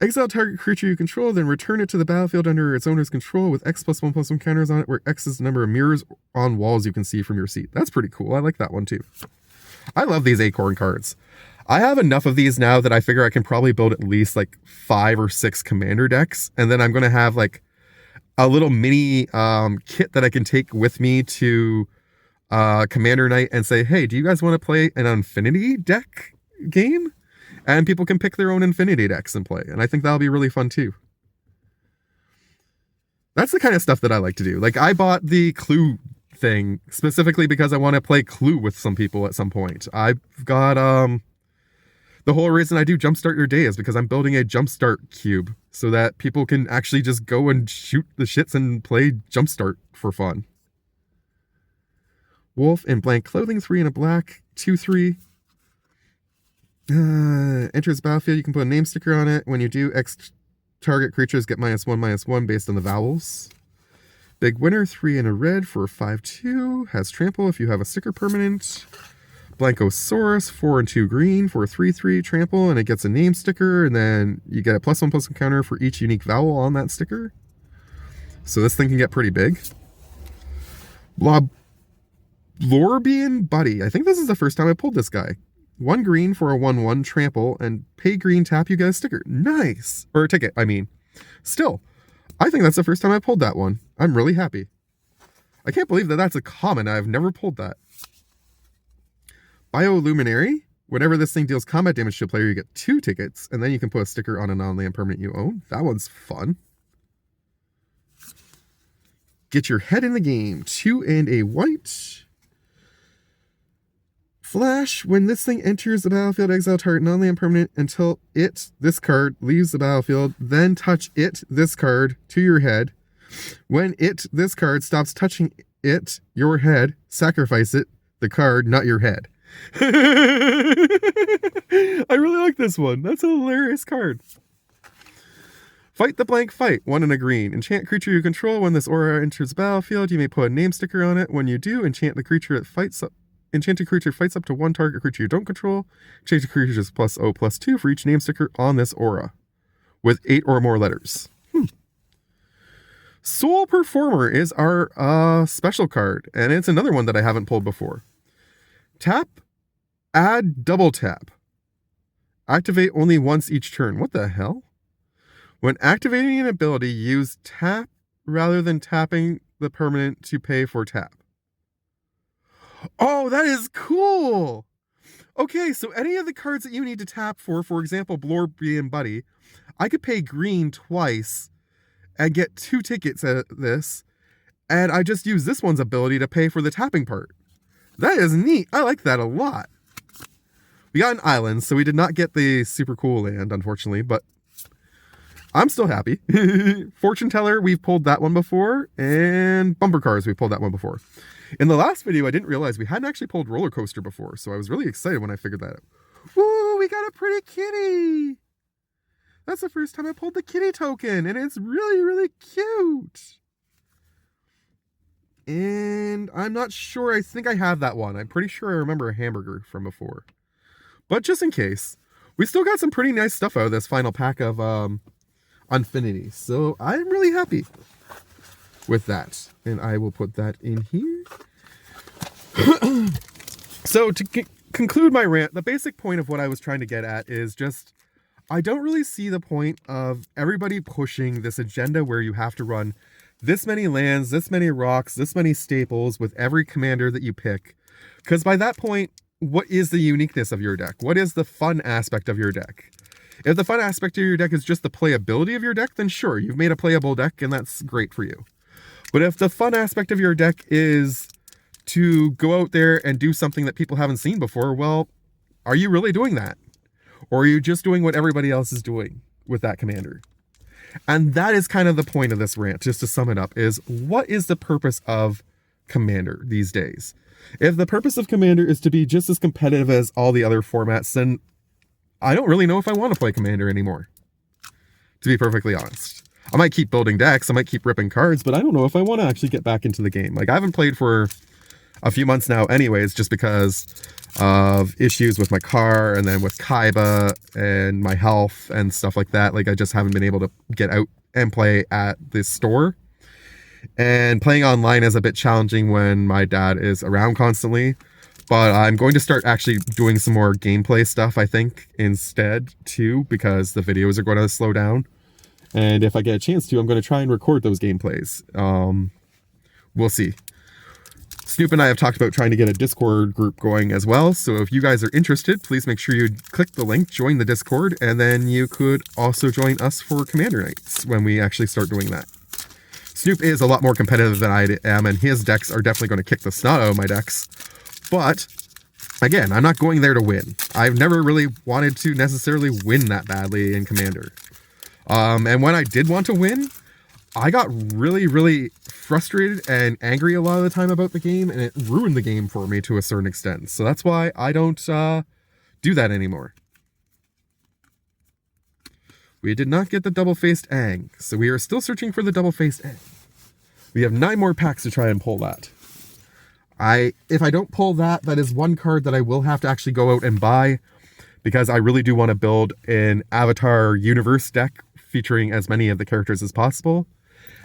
Exile target creature you control, then return it to the battlefield under its owner's control with X+1/+1 counters on it, where X is the number of mirrors on walls you can see from your seat. That's pretty cool. I like that one too. I love these Acorn cards. I have enough of these now that I figure I can probably build at least like 5 or 6 commander decks. And then I'm going to have like a little mini kit that I can take with me to Commander Night and say, hey, do you guys want to play an Infinity deck game? And people can pick their own Infinity decks and play. And I think that'll be really fun too. That's the kind of stuff that I like to do. Like, I bought the Clue thing specifically because I want to play Clue with some people at some point. I've got the whole reason I do Jumpstart Your Day is because I'm building a Jumpstart cube so that people can actually just go and shoot the shits and play Jumpstart for fun. Wolf in blank clothing, 3 and a black, 2/3. Enters battlefield, you can put a name sticker on it. When you do, X target creatures get -1/-1 based on the vowels. Big winner, 3 and a red for 5/2. Has trample if you have a sticker permanent. Blankosaurus, 4 and 2 green for a 3/3 trample, and it gets a name sticker, and then you get a +1/+1 counter for each unique vowel on that sticker. So this thing can get pretty big. Lorbean Buddy. I think this is the first time I pulled this guy. 1 green for a 1/1 trample, and pay green, tap, you get a sticker. Nice! Or a ticket, I mean. Still, I think that's the first time I pulled that one. I'm really happy. I can't believe that that's a common. I've never pulled that. Bioluminary. Whenever this thing deals combat damage to a player, you get 2 tickets, and then you can put a sticker on a non-land permanent you own. That one's fun. Get your head in the game. 2 and a white. Flash. When this thing enters the battlefield, exile target non-land permanent until this card, leaves the battlefield. Then touch this card, to your head. When this card, stops touching your head, sacrifice it, the card, not your head. I really like this one. That's a hilarious card. Fight the blank fight. 1 and a green. Enchant creature you control. When this aura enters the battlefield, you may put a name sticker on it. When you do, enchanted creature fights up to 1 target creature you don't control. Enchanted creatures +0/+2 for each name sticker on this aura, with 8 or more letters. Soul Performer is our special card, and it's another one that I haven't pulled before. Tap, add double tap. Activate only once each turn. What the hell? When activating an ability, use tap rather than tapping the permanent to pay for tap. Oh, that is cool! Okay, so any of the cards that you need to tap for example, Blorby and Buddy, I could pay green twice and get 2 tickets at this, and I just use this one's ability to pay for the tapping part. That is neat. I like that a lot. We got an island, so we did not get the super cool land, unfortunately, but I'm still happy. Fortune Teller, we've pulled that one before, and Bumper Cars, we pulled that one before. In the last video, I didn't realize we hadn't actually pulled Roller Coaster before, so I was really excited when I figured that out. Woo, we got a pretty kitty! That's the first time I pulled the kitty token, and it's really, really cute. And I'm not sure, I think I have that one. I'm pretty sure I remember a hamburger from before. But just in case, we still got some pretty nice stuff out of this final pack of Unfinity. So I'm really happy with that. And I will put that in here. So to conclude my rant, the basic point of what I was trying to get at is just, I don't really see the point of everybody pushing this agenda where you have to run this many lands, this many rocks, this many staples with every commander that you pick. Because by that point, what is the uniqueness of your deck? What is the fun aspect of your deck? If the fun aspect of your deck is just the playability of your deck, then sure, you've made a playable deck and that's great for you. But if the fun aspect of your deck is to go out there and do something that people haven't seen before, well, are you really doing that? Or are you just doing what everybody else is doing with that commander? And that is kind of the point of this rant, just to sum it up, is what is the purpose of Commander these days? If the purpose of Commander is to be just as competitive as all the other formats, then I don't really know if I want to play Commander anymore, to be perfectly honest. I might keep building decks, I might keep ripping cards, but I don't know if I want to actually get back into the game. Like, I haven't played for a few months now anyways, just because of issues with my car and then with Kaiba and my health and stuff like that. Like, I just haven't been able to get out and play at the store. And playing online is a bit challenging when my dad is around constantly. But I'm going to start actually doing some more gameplay stuff, I think, instead, too, because the videos are going to slow down. And if I get a chance to, I'm going to try and record those gameplays. We'll see. Snoop and I have talked about trying to get a Discord group going as well, so if you guys are interested, please make sure you click the link, join the Discord, and then you could also join us for Commander Nights when we actually start doing that. Snoop is a lot more competitive than I am, and his decks are definitely going to kick the snot out of my decks, but again, I'm not going there to win. I've never really wanted to necessarily win that badly in Commander. And when I did want to win, I got really, really frustrated and angry a lot of the time about the game, and it ruined the game for me to a certain extent. So that's why I don't do that anymore. We did not get the double-faced Aang, so we are still searching for the double-faced Aang. We have 9 more packs to try and pull that. If I don't pull that, that is one card that I will have to actually go out and buy, because I really do want to build an Avatar universe deck featuring as many of the characters as possible.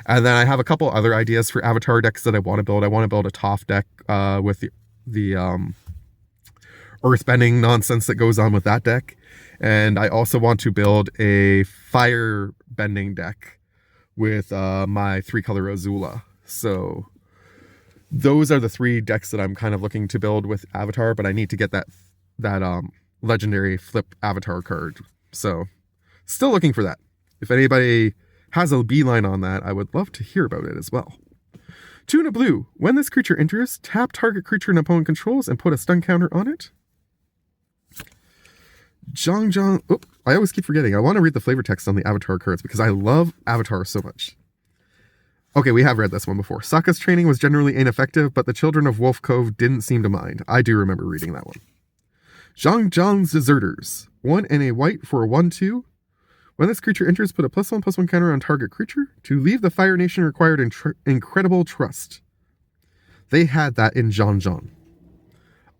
And then I have a couple other ideas for Avatar decks that I want to build. I want to build a Toph deck with the earthbending nonsense that goes on with that deck. And I also want to build a fire bending deck with my 3-color Azula. So those are the 3 decks that I'm kind of looking to build with Avatar, but I need to get that legendary flip Avatar card. So still looking for that. If anybody has a beeline on that, I would love to hear about it as well. 2 and a blue. When this creature enters, tap target creature an opponent controls and put a stun counter on it. Zhang. Oh, I always keep forgetting. I want to read the flavor text on the Avatar cards because I love Avatar so much. Okay, we have read this one before. Sokka's training was generally ineffective, but the children of Wolf Cove didn't seem to mind. I do remember reading that one. Zhang's Deserters. 1 and a white for a 1/2. When this creature enters, put a +1/+1 counter on target creature. To leave the Fire Nation required incredible trust. They had that in Zhang.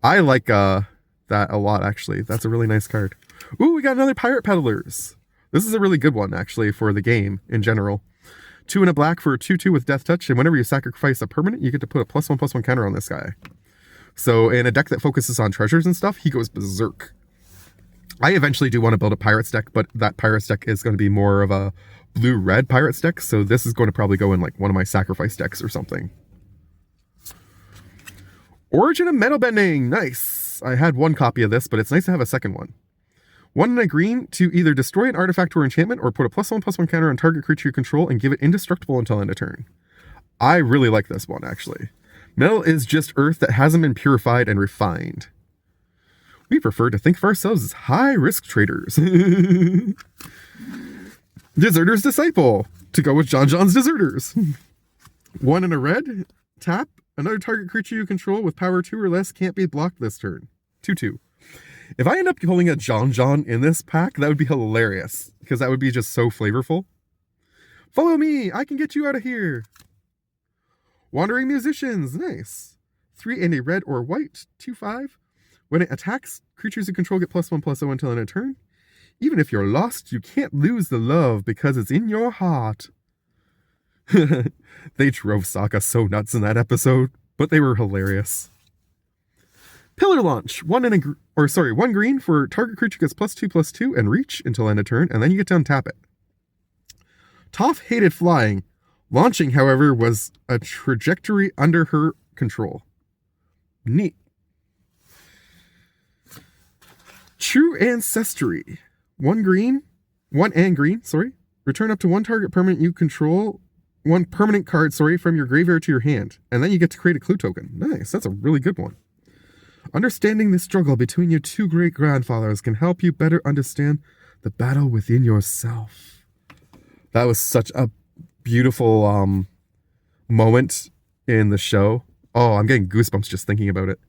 I like that a lot, actually. That's a really nice card. Ooh, we got another Pirate Peddlers. This is a really good one, actually, for the game in general. 2 and a black for a 2/2 with Death Touch, and whenever you sacrifice a permanent, you get to put a +1/+1 counter on this guy. So in a deck that focuses on treasures and stuff, he goes berserk. I eventually do want to build a Pirates deck, but that Pirates deck is going to be more of a blue-red Pirates deck, so this is going to probably go in like one of my sacrifice decks or something. Origin of Metal Bending! Nice! I had 1 copy of this, but it's nice to have a second one. 1 and a green to either destroy an artifact or enchantment or put a +1/+1 counter on target creature you control and give it indestructible until end of turn. I really like this one, actually. Metal is just earth that hasn't been purified and refined. We prefer to think of ourselves as high-risk traders. Deserter's Disciple, to go with Zhang's Deserters. 1 and a red, tap. Another target creature you control with power 2 or less can't be blocked this turn. 2/2. If I end up pulling a Zhang in this pack, that would be hilarious, because that would be just so flavorful. Follow me! I can get you out of here! Wandering Musicians! Nice! 3 and a red or white, 2/5. When it attacks, creatures you control get +1/+0 until end of turn. Even if you're lost, you can't lose the love because it's in your heart. They drove Sokka so nuts in that episode, but they were hilarious. Pillar Launch. 1 green for target creature gets +2/+2 and reach until end of turn, and then you get to untap it. Toph hated flying. Launching, however, was a trajectory under her control. Neat. True Ancestry. 1 and green. Return up to 1 target permanent you control, 1 permanent card, from your graveyard to your hand. And then you get to create a clue token. Nice, that's a really good one. Understanding the struggle between your 2 great-grandfathers can help you better understand the battle within yourself. That was such a beautiful moment in the show. Oh, I'm getting goosebumps just thinking about it.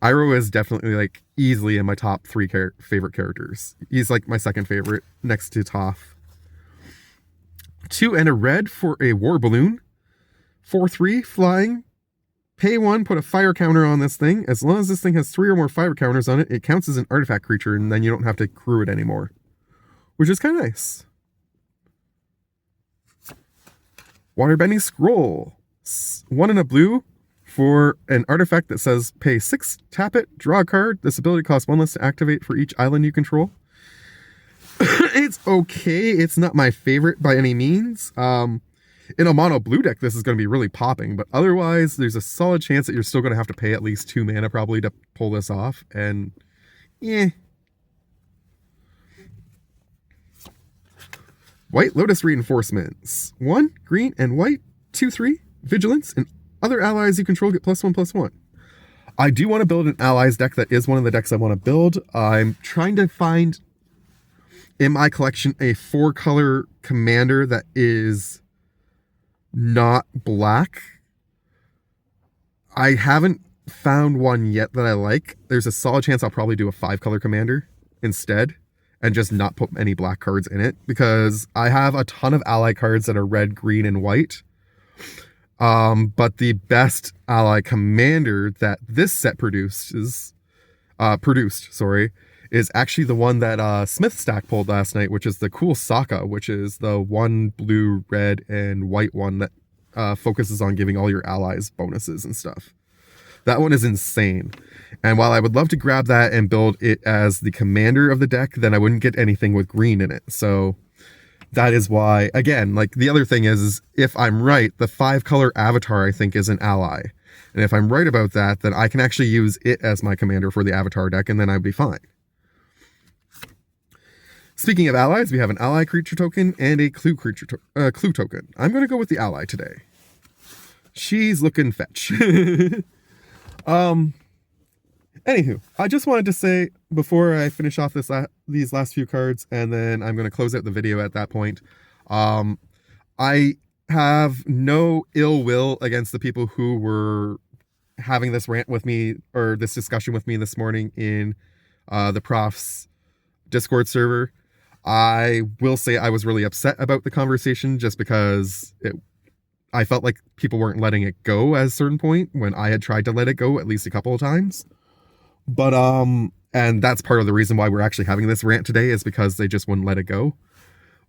Iroh is definitely easily in my top 3 favorite characters. He's my second favorite next to Toph. 2 and a red for a War Balloon. 4/3 flying. Pay 1, put a fire counter on this thing. As long as this thing has 3 or more fire counters on it, it counts as an artifact creature, and then you don't have to crew it anymore. Which is kind of nice. Waterbending Scroll. 1 and a blue for an artifact that says pay 6, tap it, draw a card. This ability costs 1 less to activate for each island you control. It's okay. It's not my favorite by any means. In a mono blue deck, this is going to be really popping, but otherwise, there's a solid chance that you're still going to have to pay at least 2 mana probably to pull this off, and White Lotus Reinforcements. 1 green and white, 2/3 vigilance, and other allies you control get +1/+1. I do want to build an allies deck. That is one of the decks I want to build. I'm trying to find in my collection a 4-color commander that is not black. I haven't found one yet that I like. There's a solid chance I'll probably do a 5-color commander instead and just not put any black cards in it, because I have a ton of ally cards that are red, green, and white. But the best ally commander that this set produced is actually the one that Smith Stack pulled last night, which is the cool Sokka, which is the 1 blue, red, and white one that focuses on giving all your allies bonuses and stuff. That one is insane. And while I would love to grab that and build it as the commander of the deck, then I wouldn't get anything with green in it. So that is why, again, the other thing is if I'm right, the 5-color avatar, I think, is an ally. And if I'm right about that, then I can actually use it as my commander for the avatar deck, and then I'd be fine. Speaking of allies, we have an ally creature token and a clue token. I'm going to go with the ally today. She's looking fetch. Anywho, I just wanted to say before I finish off these last few cards, and then I'm going to close out the video at that point. I have no ill will against the people who were having this rant with me, or this discussion with me this morning in the Prof's Discord server. I will say I was really upset about the conversation just because I felt like people weren't letting it go at a certain point when I had tried to let it go at least a couple of times. But, and that's part of the reason why we're actually having this rant today, is because they just wouldn't let it go.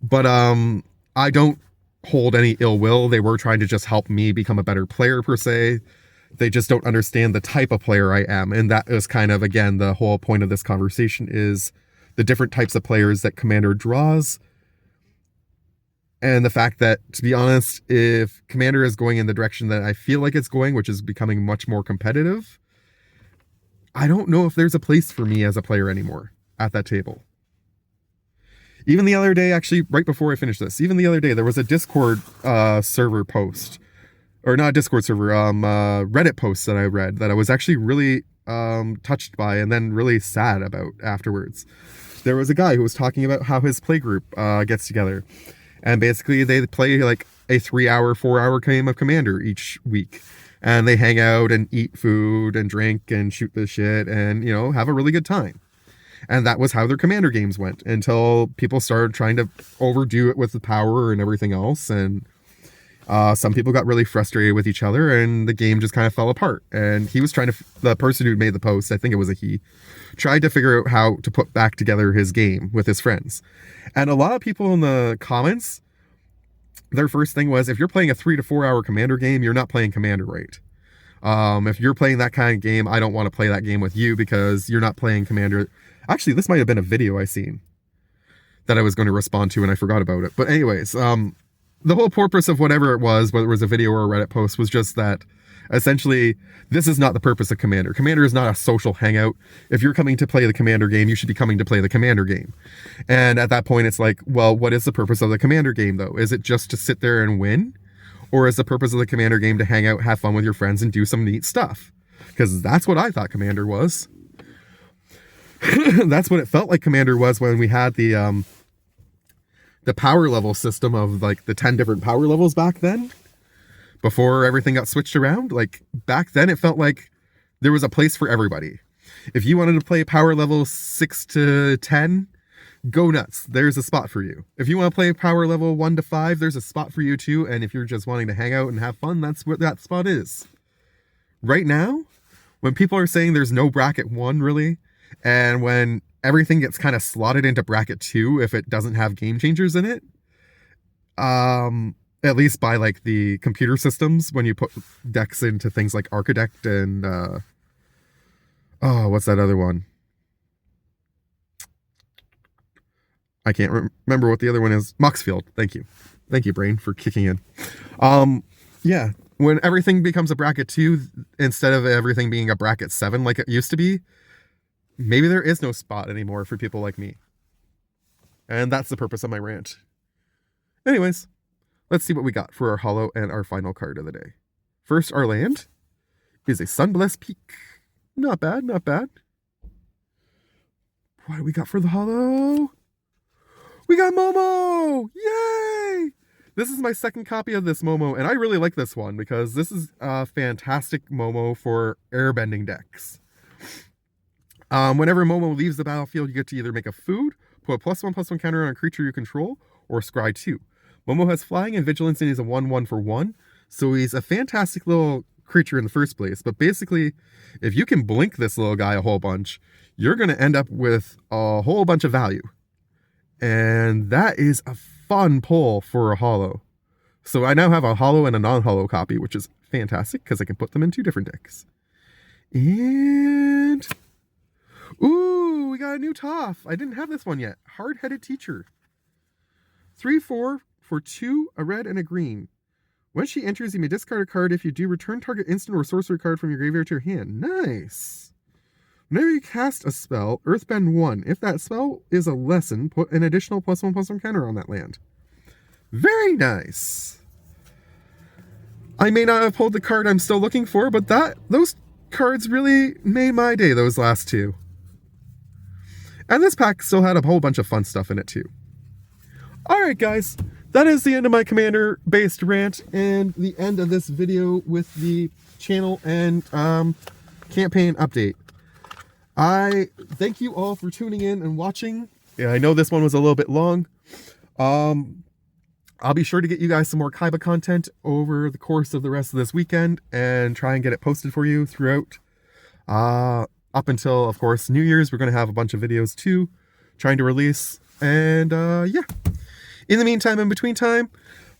But, I don't hold any ill will. They were trying to just help me become a better player per se. They just don't understand the type of player I am. And that is kind of, again, the whole point of this conversation is the different types of players that Commander draws. And the fact that, to be honest, if Commander is going in the direction that I feel like it's going, which is becoming much more competitive, I don't know if there's a place for me as a player anymore at that table. Even the other day, actually, right before I finished this, even the other day, there was a Discord server post, or not a Discord server, Reddit post that I read that I was actually really touched by and then really sad about afterwards. There was a guy who was talking about how his playgroup gets together, and basically they play like a 3-hour, 4-hour game of Commander each week. And they hang out and eat food and drink and shoot the shit and, you know, have a really good time. And that was how their Commander games went until people started trying to overdo it with the power and everything else. And some people got really frustrated with each other and the game just kind of fell apart. And he was trying to, the person who made the post, I think it was a he, tried to figure out how to put back together his game with his friends. And a lot of people in the comments, their first thing was, if you're playing a 3 to 4 hour Commander game, you're not playing Commander right. If you're playing that kind of game, I don't want to play that game with you because you're not playing Commander. Actually, this might have been a video I seen that I was going to respond to and I forgot about it. But anyways, the whole purpose of whatever it was, whether it was a video or a Reddit post, was just that essentially this is not the purpose of Commander. Commander is not a social hangout. If you're coming to play the Commander game, you should be coming to play the Commander game. And at that point, it's like, well, what is the purpose of the Commander game, though? Is it just to sit there and win? Or is the purpose of the Commander game to hang out, have fun with your friends, and do some neat stuff? Because that's what I thought Commander was. That's what it felt like Commander was when we had the power level system of like the 10 different power levels back then. Before everything got switched around, like back then it felt like there was a place for everybody. If you wanted to play power level 6 to 10, go nuts. There's a spot for you. If you want to play power level 1 to 5, there's a spot for you too. And if you're just wanting to hang out and have fun, that's what that spot is. Right now, when people are saying there's no bracket 1 really, and when everything gets kind of slotted into bracket 2 if it doesn't have game changers in it, at least by like the computer systems, when you put decks into things like Architect and what's that other one? I can't remember what the other one is. Moxfield. Thank you, brain, for kicking in. Yeah, when everything becomes a bracket 2 instead of everything being a bracket 7 like it used to be, maybe there is no spot anymore for people like me. And that's the purpose of my rant. Anyways, let's see what we got for our holo and our final card of the day. First, our land is a Sunblessed Peak. Not bad, not bad. What do we got for the holo? We got Momo! Yay! This is my second copy of this Momo, and I really like this one because this is a fantastic Momo for airbending decks. Whenever Momo leaves the battlefield, you get to either make a food, put a +1/+1 counter on a creature you control, or scry 2. Momo has flying and vigilance and he's a 1/1 for 1, so he's a fantastic little creature in the first place. But basically, if you can blink this little guy a whole bunch, you're going to end up with a whole bunch of value. And that is a fun pull for a holo. So I now have a holo and a non-holo copy, which is fantastic because I can put them in 2 different decks. And ooh, we got a new Toph. I didn't have this one yet. Hard-Headed Teacher. 3/4 for 2, a red and a green. When she enters, you may discard a card. If you do, return target instant or sorcery card from your graveyard to your hand. Nice. Whenever you cast a spell, Earthbend 1. If that spell is a lesson, put an additional +1/+1 counter on that land. Very nice. I may not have pulled the card I'm still looking for, but those cards really made my day, those last two. And this pack still had a whole bunch of fun stuff in it too. Alright guys, that is the end of my commander-based rant and the end of this video with the channel and campaign update. I thank you all for tuning in and watching. Yeah, I know this one was a little bit long. I'll be sure to get you guys some more Kaiba content over the course of the rest of this weekend and try and get it posted for you throughout. Up until, of course, New Year's, we're going to have a bunch of videos too, trying to release. And yeah, in the meantime, in between time,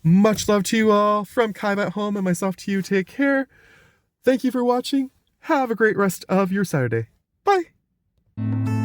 much love to you all from Kaiba at home and myself to you. Take care. Thank you for watching. Have a great rest of your Saturday. Bye.